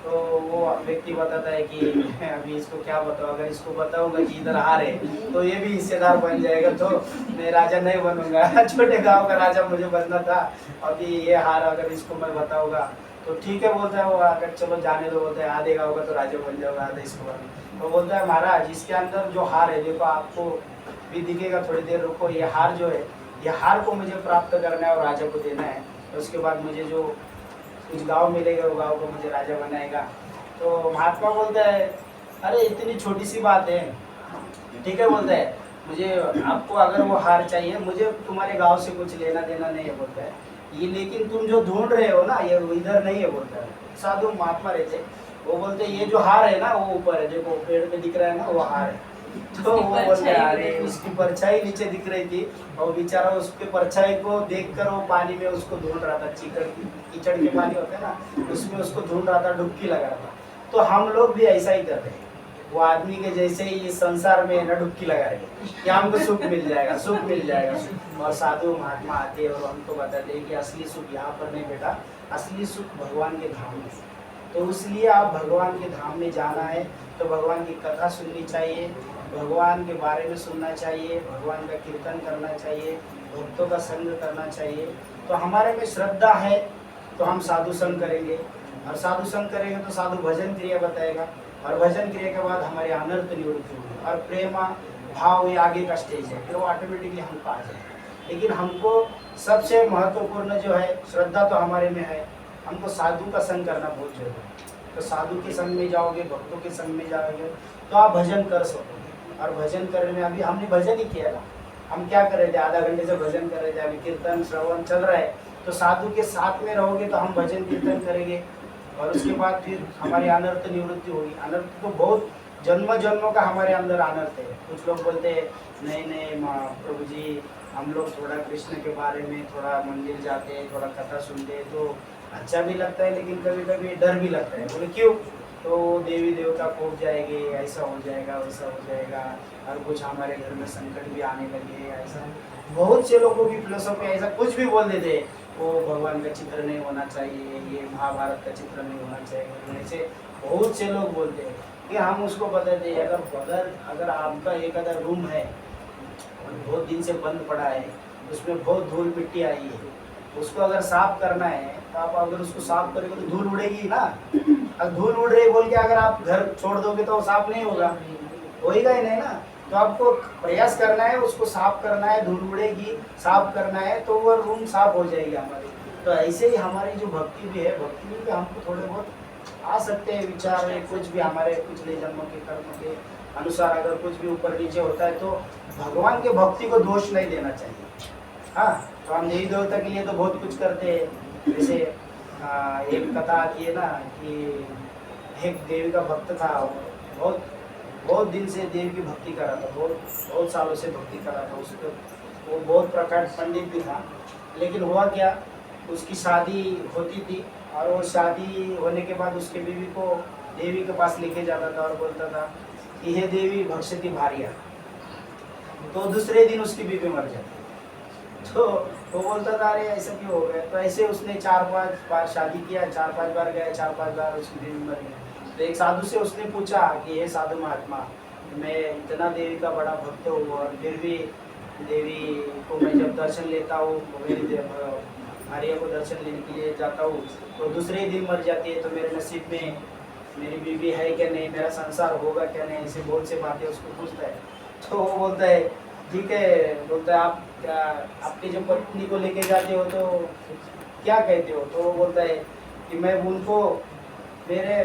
तो वो व्यक्ति बताता है कि अभी इसको क्या बताओ, अगर इसको बताऊंगा कि इधर हार है तो ये भी हिस्सेदार बन जाएगा, तो मैं राजा नहीं बनूंगा। छोटे गांव का राजा मुझे बनना था, अभी ये हार अगर इसको मैं बताऊंगा तो ठीक है। बोलता है वो, अगर चलो जाने दो, बोलता है आधे गाँव का तो राजा बन जाओगा, आधे इसको बन। तो बोलता है महाराज इसके अंदर जो हार है, देखो आपको भी दिखेगा, थोड़ी देर रुको, ये हार जो है, ये हार को मुझे प्राप्त करना है और राजा को देना है। तो उसके बाद मुझे जो कुछ गांव मिलेगा वो गांव को मुझे राजा बनाएगा। तो महात्मा बोलता है अरे इतनी छोटी सी बात है, ठीक है। बोलता है मुझे आपको अगर वो हार चाहिए, मुझे तुम्हारे गांव से कुछ लेना देना नहीं है। बोलता है ये लेकिन तुम जो ढूंढ रहे हो ना, ये इधर नहीं है। बोलता है साधु महात्मा रहते, वो बोलते ये जो हार है ना वो ऊपर है, देखो पेड़ पे दिख रहा है ना वो हार है। तो वो बोलते हैं अरे उसकी परछाई नीचे दिख रही थी और बेचारा उसके परछाई को देखकर वो पानी में उसको ढूंढ रहा था, कीचड़ के पानी होता है ना, उसमें उसको ढूंढ रहा था, डुबकी लगा रहा था। तो हम लोग भी ऐसा ही कर रहे हैं, वो आदमी के जैसे ही इस संसार में न डुबकी लगा रहे कि हमको सुख मिल जाएगा, सुख मिल जाएगा। और साधु महात्मा आते हैं और हमको बताते हैं कि असली सुख यहाँ पर नहीं बेटा, असली सुख भगवान के धाम में। तो इसलिए आप भगवान के धाम में जाना है तो भगवान की कथा सुननी चाहिए, भगवान के बारे में सुनना चाहिए, भगवान का कीर्तन करना चाहिए, भक्तों का संग करना चाहिए। तो हमारे में श्रद्धा है तो हम साधु संग करेंगे, और साधु संग करेंगे तो साधु भजन क्रिया बताएगा, और भजन क्रिया के बाद हमारे अनर्थ निवृत्ति होगी, और प्रेमा भाव ये आगे का स्टेज है, फिर वो ऑटोमेटिकली हम पा जाएंगे। लेकिन हमको सबसे महत्वपूर्ण जो है श्रद्धा तो हमारे में है, हमको साधु का संग करना बहुत जरूरी है। तो साधु के संग में जाओगे, भक्तों के संग में जाओगे तो आप भजन कर सकोगे। और भजन करने में अभी हमने भजन ही किया ना, हम क्या कर रहे थे, आधा घंटे से भजन कर रहे थे, अभी कीर्तन श्रवण चल रहा है। तो साधु के साथ में रहोगे तो हम भजन कीर्तन करेंगे, और उसके बाद फिर हमारी अनर्थ निवृत्ति होगी। अनर्थ तो बहुत जन्म जन्मों का हमारे अंदर अनर्थ है। कुछ लोग बोलते हैं नहीं नहीं प्रभु जी, हम लोग थोड़ा कृष्ण के बारे में थोड़ा मंदिर जाते हैं, थोड़ा कथा सुनते हैं तो अच्छा भी लगता है, लेकिन कभी कभी डर भी लगता है। बोले क्यों? तो देवी देवता कोप जाएंगे, ऐसा हो जाएगा, वैसा हो जाएगा, और कुछ हमारे घर में संकट भी आने लगे, ऐसा बहुत से लोगों की फिलोसॉफी ऐसा कुछ भी बोल देते हैं। वो भगवान का चित्र नहीं होना चाहिए, ये महाभारत का चित्र नहीं होना चाहिए, ऐसे बहुत से लोग बोलते हैं। कि हम उसको बताते हैं अगर आपका एक अगर रूम है और बहुत दिन से बंद पड़ा है, उसमें बहुत धूल मिट्टी आई है, उसको अगर साफ करना है तो आप अगर उसको साफ करेंगे तो धूल उड़ेगी ना। अब धूल उड़ रही बोल के अगर आप घर छोड़ दोगे तो वो साफ नहीं होगा, होएगा ही नहीं ना। तो आपको प्रयास करना है, उसको साफ करना है, धूल उड़ेगी, साफ करना है तो वो रूम साफ हो जाएगी हमारी। तो ऐसे ही हमारी जो भक्ति भी है, भक्ति में भी हमको थोड़े बहुत आ सकते हैं विचार में, कुछ भी हमारे पिछले जन्मों के कर्म के अनुसार अगर कुछ भी ऊपर नीचे होता है तो भगवान के भक्ति को दोष नहीं देना चाहिए। हाँ, तो हम देवी देवता के लिए तो बहुत कुछ करते हैं। जैसे एक कथा आती है ना कि एक देवी का भक्त था, बहुत बहुत दिन से देवी की भक्ति कर रहा था, बहुत सालों से भक्ति कर रहा था। उसको वो बहुत प्रकार पंडित भी था, लेकिन हुआ क्या, उसकी शादी होती थी और वो शादी होने के बाद उसके बीवी को देवी के पास लेके जाता था और बोलता था कि हे देवी भक्षती भारिया। तो दूसरे दिन उसकी बीवी मर जाती। तो वो बोलता था अरे ऐसा क्यों हो गया। तो ऐसे उसने 4-5 बार शादी किया, 4-5 बार गया, 4-5 बार उसकी बीवी मर गई। तो एक साधु से उसने पूछा कि हे साधु महात्मा, मैं इतना देवी का बड़ा भक्त हूँ और फिर भी देवी को मैं जब दर्शन लेता हूँ, मेरी भारिया को दर्शन लेने के लिए जाता हूँ तो दूसरे ही दिन मर जाती है, तो मेरे नसीब में मेरी बीवी है क्या नहीं, मेरा संसार होगा क्या नहीं, ऐसे बहुत से बातें उसको पूछता है। तो वो बोलता है ठीक है, बोलता है आप क्या आपकी जो पत्नी को लेके जाते हो तो क्या कहते हो। तो वो बोलता है कि मैं उनको मेरे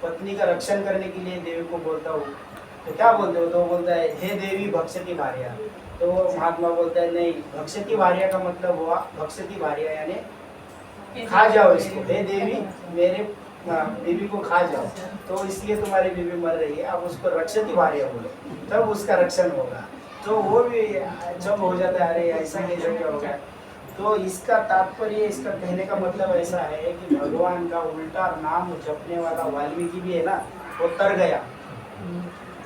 पत्नी का रक्षण करने के लिए देवी को बोलता हूँ। तो क्या बोलते हो। तो वो बोलता है हे देवी भक्षती भारिया। तो वो महात्मा बोलता है नहीं, भक्षती भारिया का मतलब हुआ, भक्षती भारिया यानी खा जाओ इसको, हे देवी मेरे बीवी को खा जाओ, तो इसलिए तुम्हारी बीवी मर रही है, आप उसको रक्षती भारिया बोलो, तब उसका रक्षण होगा। तो वो भी जब हो जाता है अरे ऐसा कैसे क्या हो गया। तो इसका तात्पर्य, इसका कहने का मतलब ऐसा है कि भगवान का उल्टा नाम जपने वाला वाल्मीकि भी है ना, वो तर गया,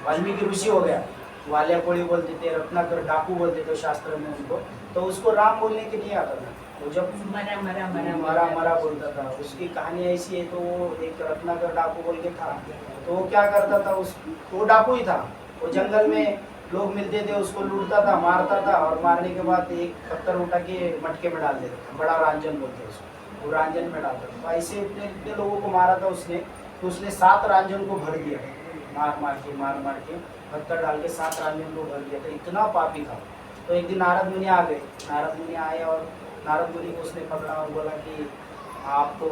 वाल्मीकि ऋषि हो गया। वाल्या कोड़ी बोलते थे, रत्नाकर डाकू बोलते थे शास्त्र में उनको, तो उसको राम बोलने के नहीं आता था, वो जब मरा मरा मरा मरा मरा बोलता था। उसकी कहानी ऐसी है, तो वो एक रत्नाकर डाकू बोल के था, तो वो क्या करता था, वो डाकू ही था, वो जंगल में लोग मिलते थे उसको लूटता था, मारता था, और मारने के बाद एक पत्थर उठा के मटके में डाल देता था, बड़ा रांझन बोलते उसको, वो रांझन में डालता था। तो ऐसे इतने लोगों को मारा था उसने, तो उसने 7 रांझन को भर दिया, मार मार के पत्थर डाल के 7 रांझन को भर दिया था, इतना पापी था। तो एक दिन नारद मुनि आ गए, नारद मुनि आए और नारद मुनि को उसने पकड़ा और बोला कि आप तो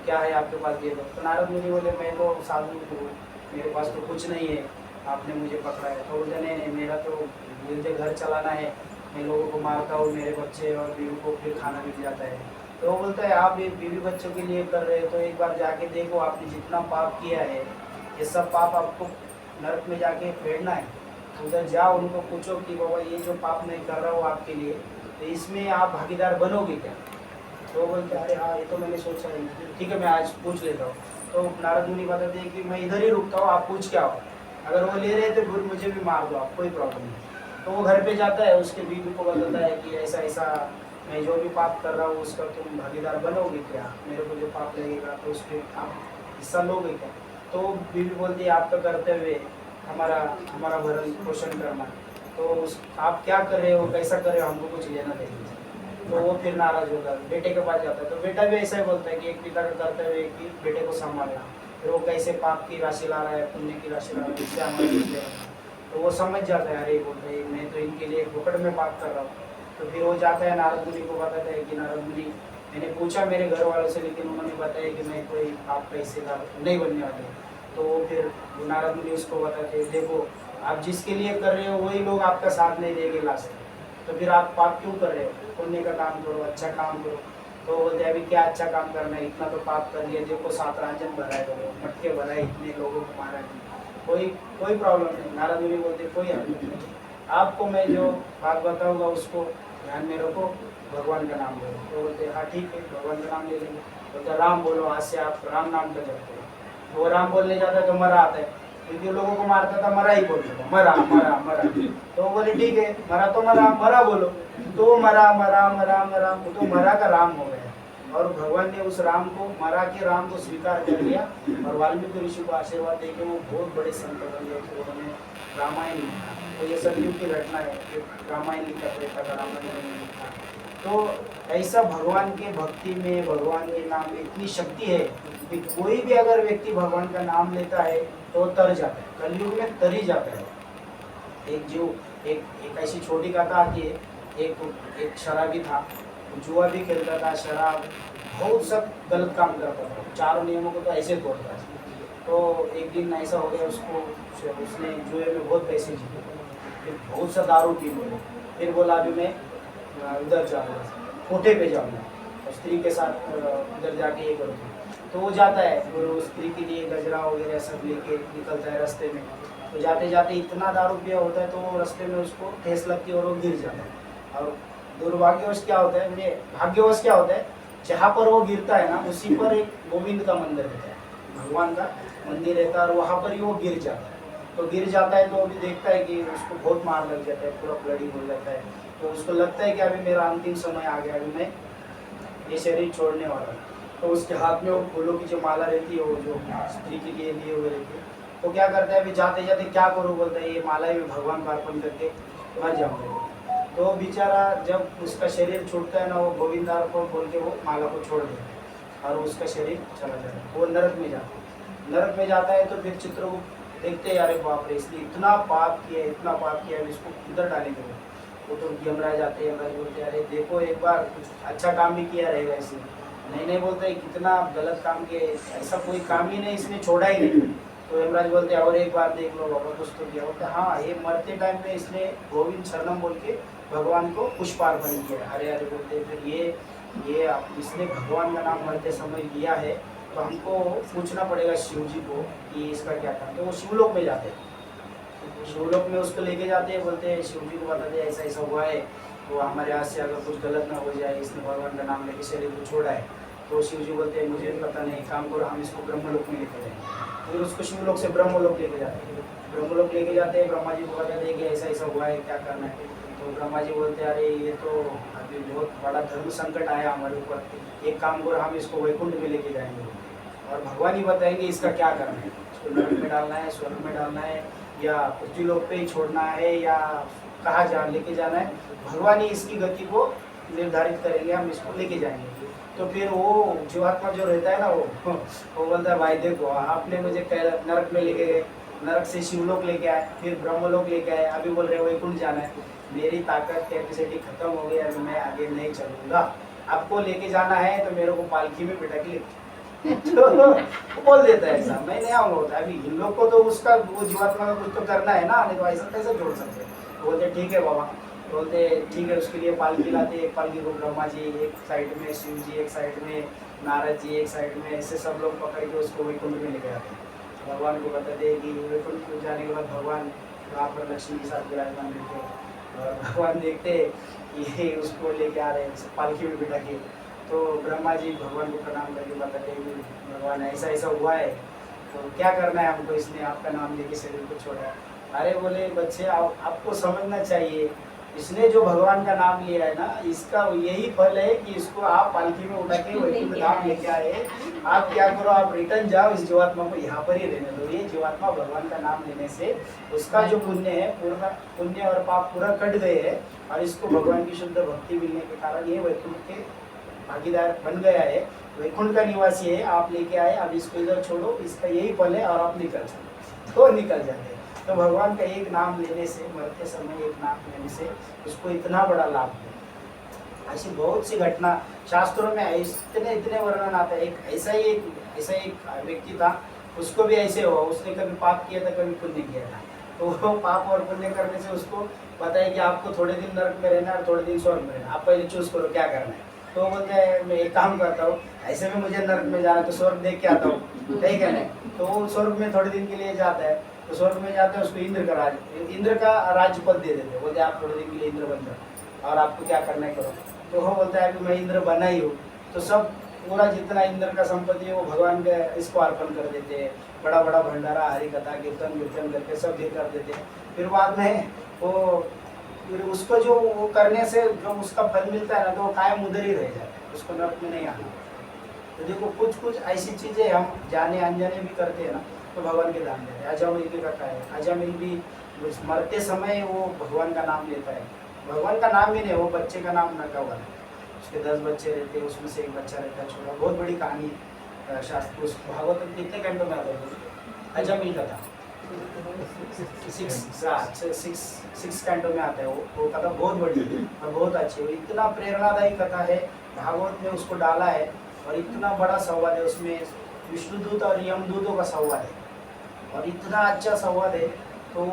क्या है आपके पास, ये तो नारद मुनि बोले मैं तो साधु हूँ, मेरे पास तो कुछ नहीं है, आपने मुझे पकड़ा है। तो बोलते नहीं, मेरा तो मुझे घर चलाना है, मैं लोगों को मारता हूँ, मेरे बच्चे और बीवी को फिर खाना मिल जाता है। तो वो बोलता है आप ये बीवी बच्चों के लिए कर रहे हो, तो एक बार जाके देखो आपने जितना पाप किया है, ये सब पाप आपको नरक में जाके फेरना है। उधर जाओ, उनको पूछो कि बाबा ये जो पाप मैं कर रहा हूँ आपके लिए, तो इसमें आप भागीदार बनोगे क्या। तो बोलते अरे हाँ ये तो मैंने सोचा नहीं, ठीक है मैं आज पूछ लेता हूँ। तो नारद मुनि बताते हैं कि मैं इधर ही रुकता हूँ, आप पूछ के आओ, अगर वो ले रहे थे फिर मुझे भी मार दो आप, कोई प्रॉब्लम नहीं। तो वो घर पे जाता है, उसके बीवी को बताता है कि ऐसा ऐसा मैं जो भी पाप कर रहा हूँ उसका तुम भागीदार बनोगे क्या, मेरे को जो पाप लगेगा तो उसके आप हिस्सा लोगे क्या। तो बीवी बोलती है आपका कर्तव्य हमारा हमारा भरण पोषण करना, तो उस आप क्या कर रहे हो कैसा कर रहे हो हमको कुछ लेना देना। तो वो फिर नाराज होता है, बेटे के पास जाता है, तो बेटा भी ऐसा ही बोलता है कि एक पिता का कर्तव्य है कि बेटे को संभालना, फिर वो कैसे पाप की राशि ला रहा है पुण्य की राशि ला रहा है, इससे हमारे कुछ लेना। तो वो समझ जाता है, अरे बोलता है मैं तो इनके लिए फुकट में पाप कर रहा हूँ। तो फिर वो जाता है नारद मुनि को बताता है कि नारद मुनि मैंने पूछा मेरे घर वालों से, लेकिन उन्होंने बताया कि मैं कोई पाप का हिस्सेदार नहीं बनने वाले। तो वो फिर नारद मुनि उसको बताते हैं देखो आप जिसके लिए कर रहे हो वही लोग आपका साथ नहीं देंगे लास्ट में, तो फिर आप पाप क्यों कर रहे हो, पुण्य का काम करो, अच्छा काम करो। तो बोलते अभी क्या अच्छा काम करना है, इतना तो पाप कर लिया, देखो 7 राजन भराए, करो मटके भराए, इतने लोगों को मारा नहीं, कोई कोई प्रॉब्लम नहीं। नारद मुनि बोलते कोई हरकत नहीं, आपको मैं जो बात बताऊंगा उसको ध्यान में रखो, भगवान का नाम लो। तो बोलते हाँ ठीक है भगवान का नाम ले लेंगे। बोलते राम बोलो, आज से आप राम नाम का जपते हो। वो राम बोलने जाता है तो मरा आता है, क्योंकि लोगों को मारता था मरा ही बोलता था, मरा मरा मरा। तो वो बोले ठीक है मरा तो मरा, मरा बोलो। तो वो मरा मरा मरा मरा, वो तो मरा का राम हो गया। और भगवान ने उस राम को, मरा के राम को स्वीकार कर लिया, और वाल्मीकि ऋषि को आशीर्वाद देके वो बहुत बड़े संत बन गए थे, उन्होंने रामायण लिखा। तो ये सतयुग की घटना है, रामायण लिखा त्रेता का, रामायण लिखा। तो ऐसा भगवान के भक्ति में, भगवान के नाम में इतनी शक्ति है कि कोई भी अगर व्यक्ति भगवान का नाम लेता है तो तर जाता है, कलयुग में तर ही जाता है। एक जीव एक ऐसी छोटी कथा आती है, एक शराबी था, जुआ भी खेलता था, शराब बहुत सब गलत काम करता था, चारों नियमों को तो ऐसे तोड़ता था। तो एक दिन ऐसा हो गया उसको, उसने जुए में बहुत पैसे जीते, फिर बहुत सा दारू पी लिया, फिर बोला अभी मैं उधर जाऊँगा, कोठे पे जाऊँगा, और स्त्री के साथ उधर जाके ये करूँगा। तो वो जाता है, और उस स्त्री के लिए गजरा वगैरह सब लेके निकलता है रास्ते में। तो जाते जाते इतना दारू पिया होता है तो वो रास्ते में उसको ठेस लगती है और वो गिर जाता है। और दुर्भाग्यवश क्या होता है, मुझे भाग्यवश क्या होता है, जहाँ पर वो गिरता है ना उसी पर एक गोविंद का मंदिर रहता है, भगवान का मंदिर रहता है, और वहाँ पर ही वो गिर जाता है। तो गिर जाता है तो अभी देखता है कि उसको बहुत मार लग जाता है, पूरा ब्लडिंग हो जाता है। तो उसको लगता है कि अभी मेरा अंतिम समय आ गया, अभी मैं ये शरीर छोड़ने वाला हूँ। तो उसके हाथ में वो फूलों की जो माला रहती है, वो जो स्त्री के लिए लिए हुए रहती है, तो क्या करता है अभी जाते जाते क्या करूँ, बोलता है ये माला भी भगवान को अर्पण करके मर जाऊँगा। तो बेचारा जब उसका शरीर छूटता है ना, वो गोविंदार को बोल के वो माला को छोड़ देता है, और उसका शरीर चला जाता है, वो नरक में जाता है। नरक में जाता है तो फिर चित्रगुप्त देखते हैं अरे बाप रे, इसने इतना पाप किया, इतना पाप किया, इसको किधर डालेंगे। वो तो यमराज आते हैं, यमराज बोलते हैं अरे देखो एक बार कुछ अच्छा काम भी किया रहेगा इसने। नहीं बोलते कितना गलत काम किया, ऐसा कोई काम ही नहीं इसने छोड़ा ही नहीं। तो यमराज बोलते हैं और एक बार देख लो बाबा कुछ तो किया। बोलते हाँ ये मरते टाइम में इसने गोविंद शरणम बोल के भगवान को पुष्पार्पण किया। अरे अरे बोलते फिर ये इसने भगवान का नाम मरते समय लिया है, तो हमको पूछना पड़ेगा शिव जी को कि इसका क्या काम। तो वो शिवलोक में जाते हैं, शिवलोक में उसको लेके जाते हैं, बोलते हैं शिव जी को बताते हैं ऐसा ऐसा हुआ है, तो हमारे हाथ से अगर कुछ गलत ना हो जाए, इसने भगवान का नाम लेके शरीर को छोड़ा है। तो शिव जी बोलते हैं मुझे पता नहीं, काम करो हम इसको ब्रह्मलोक में लेके जाएंगे। फिर उसको शिवलोक से ब्रह्मलोक लेके जाते हैं, ब्रह्मलोक लेके जाते हैं, ब्रह्मा जी को बताते हैं कि ऐसा ऐसा हुआ है, क्या करना है। तो ब्रह्मा जी बोलते हैं अरे ये तो अभी बहुत बड़ा धर्म संकट आया हमारे ऊपर, एक काम करो हम इसको वैकुंठ में लेके जाएंगे, और भगवान ही बताएंगे इसका क्या करना है, इसको नरक में डालना है, स्वर्ग में डालना है, या पृथ्वी लोक पे ही छोड़ना है, या कहाँ जा लेके जाना है, भगवान ही इसकी गति को निर्धारित करेंगे, हम इसको लेके जाएंगे। तो फिर वो जीवात्मा जो रहता है ना वो बोलता है भाई देखो आपने मुझे नरक में लेके गए, नरक से शिवलोक लेके आए, फिर ब्रह्मलोक लेके आए, अभी बोल रहे हो वैकुंठ जाना है, मेरी ताकत कैपेसिटी खत्म हो गई, अभी मैं आगे नहीं चलूँगा, आपको लेके जाना है तो मेरे को पालकी में बिठा के तो वो बोल देता है ऐसा, मैं नहीं आऊँगा। होता है अभी इन लोग को तो उसका वो जीवात्मा का कुछ तो करना है ना, नहीं तो ऐसा कैसे जोड़ सकते। बोलते ठीक है बाबा, बोलते ठीक है, उसके लिए पालकी लाते, एक पालकी को ब्रह्मा जी एक साइड में, शिव जी एक साइड में, नारद जी एक साइड में, ऐसे सब लोग पकड़ के उसको वैकुंठ में लेके आते हैं। भगवान को बताते हैं कि वैकुंठ में जाने के बाद भगवान वहाँ पर लक्ष्मी के साथ विराजमान रहते हैं, और भगवान देखते ये उसको लेके आ रहे हैं पालकी में बिठा के, तो ब्रह्मा जी भगवान को प्रणाम करके बताते हैं कि भगवान ऐसा ऐसा हुआ है, तो क्या करना है हमको, इसने आपका नाम लेके शरीर को छोड़ा। अरे बोले बच्चे आपको समझना चाहिए, इसने जो भगवान का नाम लिया है ना, इसका यही फल है कि इसको आप पालकी में उठा के वैकुंठ धाम लेके आए। आप क्या करो, आप रिटर्न जाओ, इस जीवात्मा को यहाँ पर ही रहने दो। ये जीवात्मा भगवान का नाम लेने से उसका जो पुण्य है, पूर्ण पुण्य और पाप पूरा कट गए हैं, और इसको भगवान की शुद्ध भक्ति मिलने के कारण ये वैकुंठ के भागीदार बन गया है, वैकुंठ का निवासी है। आप लेके आए, अब इसको इधर छोड़ो, इसका यही फल है, और आप निकल जाओ, तो निकल जाते हैं। तो भगवान का एक नाम लेने से, मरते समय एक नाम लेने से उसको इतना बड़ा लाभ है। ऐसी बहुत सी घटना शास्त्रों में इतने इतने वर्णन आता है। एक ऐसा एक व्यक्ति था, उसको भी ऐसे हुआ, उसने कभी पाप किया था, कभी पुण्य किया था। तो वो पाप और पुण्य करने से उसको पता है कि आपको थोड़े दिन नरक में रहना है, थोड़े दिन स्वर्ग में रहना, आप पहले चूज करो क्या करना है। तो बोलते हैं मैं एक काम करता हूँ, ऐसे में मुझे नरक में जाना है तो स्वर्ग देख के आता हूँ, ठीक है ना। तो वो स्वर्ग में थोड़े दिन के लिए जाता है, तो स्वर्ग में जाते हैं, उसको इंद्र का राज्य पद दे देते हैं। बोलते आप थोड़े दिन के लिए इंद्र बन जाओ और आपको क्या करना है करो। तो वो बोलता है कि मैं इंद्र बना ही हूँ। तो सब पूरा जितना इंद्र का संपत्ति है वो भगवान के इसको अर्पण कर देते हैं। बड़ा बड़ा भंडारा, हरि कथा, कीर्तन करके सब दे कर देते हैं। फिर बाद में वो फिर उसको जो वो करने से जो उसका फल मिलता है ना, तो वो कायम उधर ही रह जाता है, उसको नरक में नहीं आना। तो देखो कुछ ऐसी चीज़ें हम जाने अनजाने भी करते हैं ना, तो भगवान के नाम लेते हैं। अजामिल की कथा है, अजामिल भी मरते समय वो भगवान का नाम लेता है। भगवान का नाम ही नहीं, वो बच्चे का नाम रखा हुआ है। उसके 10 बच्चे रहते हैं, उसमें से एक बच्चा रहता है छोटा। बहुत बड़ी कहानी है। शास्त्र उस भागवत में कितने कैंटों में आता है अजामिल कथा? 6 कैंटों में आता है। वो कथा बहुत बड़ी है और बहुत अच्छी है। इतना प्रेरणादायी कथा है, भागवत में उसको डाला है, और इतना बड़ा संवाद है उसमें, विष्णुदूत और यमदूतों का संवाद है, और इतना अच्छा संवाद है। तो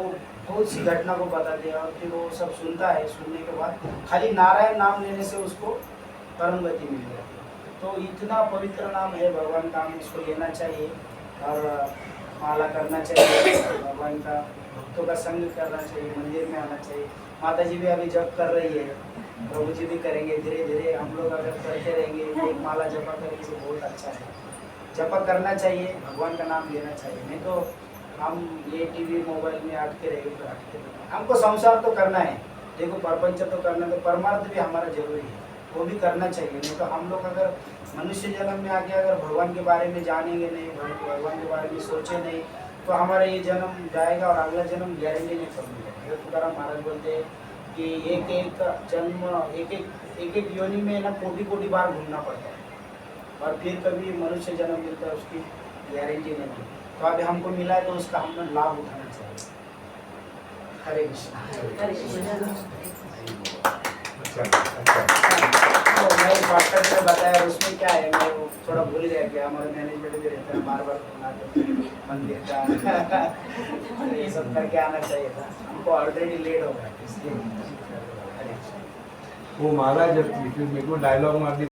बहुत सी घटना को बताते हैं, और फिर वो सब सुनता है। सुनने के बाद खाली नारायण नाम लेने से उसको परम गति मिल जाती है। तो इतना पवित्र नाम है भगवान का, उसको लेना चाहिए और माला करना चाहिए। भगवान का भक्तों का संग करना चाहिए, मंदिर में आना चाहिए। माता जी भी अभी जप कर रही है, प्रभु जी भी करेंगे धीरे धीरे। हम लोग अगर करते रहेंगे, एक माला जपा करेंगे तो बहुत अच्छा है। जपा करना चाहिए, भगवान का नाम लेना चाहिए। नहीं तो हम ये टीवी मोबाइल में अटके रहेंगे। हमको संसार तो करना है, देखो प्रपंच तो करना, तो परमार्थ भी हमारा जरूरी है, वो भी करना चाहिए। नहीं तो हम लोग अगर मनुष्य जन्म में आके अगर भगवान के बारे में जानेंगे नहीं, भगवान के बारे में सोचे नहीं, तो हमारा ये जन्म जाएगा और अगला जन्म गारंटी नहीं करूँगा। तुकाराम महाराज बोलते हैं कि एक एक जन्म, एक एक योनि में ना कोटि बार घूमना पड़ता है, और फिर कभी मनुष्य जन्म मिलता है, उसकी गारंटी नहीं है। तो अभी हमको मिला है तो उसका हमें लाभ उठाना चाहिए। हरे कृष्ण। तो मैं शॉर्टकट में बताया, उसमें क्या है, मैं वो थोड़ा भूल गया कि हमारे मैनेजमेंट भी रहता है, बार घूमना मंदिर का ये सब करके आना चाहिए था। हमको ऑलरेडी लेट हो गया, इसलिए। वो महाराज जब मेरे को डायलॉग मार